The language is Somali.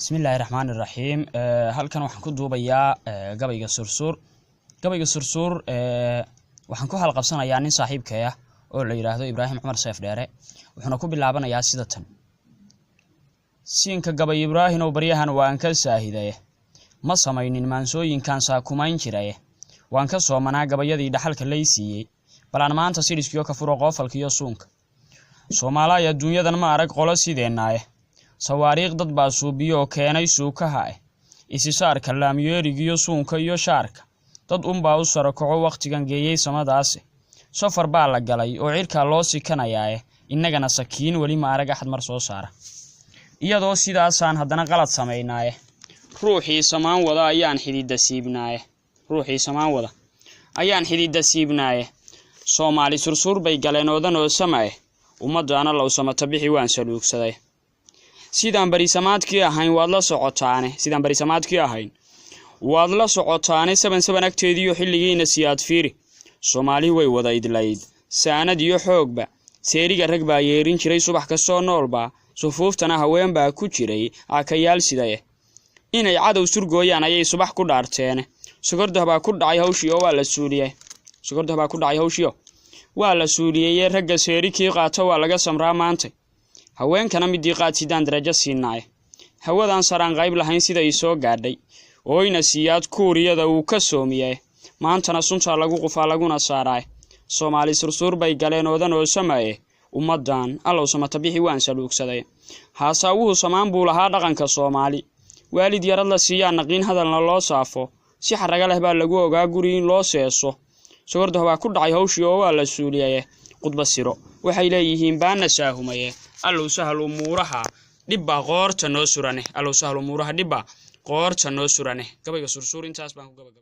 بسم الله الرحمن الرحيم halkan waxaan ku duubayaa gabayga Sursuur waxaan ku halqabsanayaa nin saaxiibkay ah oo la yiraahdo Ibraahim Umar Seef Dheere wuxuuna ku bilaabanayaa sida tan siinka gabay Ibraahim oo baryahan waan ka saahiday ma samaynin maansooyinkan saakumayn jiray waan ka soomanaa gabayadii dhaxalka leeysiiyay balaan maanta sidhiiskiyo ka furo qofalkiyo suunka Soomaaliya dunyadan ma arag qolo sideenaaye sawaariiq dad baa suubiyo keenay suukaha isisaarka laamyeerigiyo suunka iyo shaarka dad baa u sarakaco waqtigan geeyay samadaas safar baa la galay oo cirka loo sikanayaa innagana sakiin wali ma arag axad mar soo saara iyadoo sidaasaan haddana qalad sameynaaye ruuxii samaan wada ayaan xididda siibnaaye Soomaali Sursuur bay galeen oodan oo samay ummadana la usama bixi waan saluugsaday sidaan barisamaadkii ahayn waad la socotaane saban agteediyo xilligiina siyaad fiiri Soomaali way wada idlayd saanad iyo xoogba seeriga rag baa yeerin jiray subax ka soo noolba sufuuftana haween baa ku jiray akayaal sidaye inay cadow surgooyaan ayay subax ku dhaarteen sugorda baa ku dhacay hawshiyo waa la suuliyay ragga seerikii qaato waa laga samraa maanta haweenkana midii qaadsidaan darajo siinay hawadan saraan qayb lahayn sida ay soo gaadhay oo ina siyaad kuuriyada uu ka soomiyay maantana sunta lagu qufaa laguna saaray Soomaali Sursuur bay galeen oodan oo samay ummadan alla usama bixi waan saluugsaday haasawuhu samaan buu lahaa dhaqanka Soomaali waalid yarad la siiyaan naqiin hadalna loo saafo si xaraga leh baa lagu ogaa guri in loo seeso sugorda baa ku dhacay hawshii oo waa la suuliyay qudba siro waxay leeyihiin baana saahumaye allow sahal umuuraha dibba qoorta noo surane gabayga Sursuur intaas baan ku gabagabay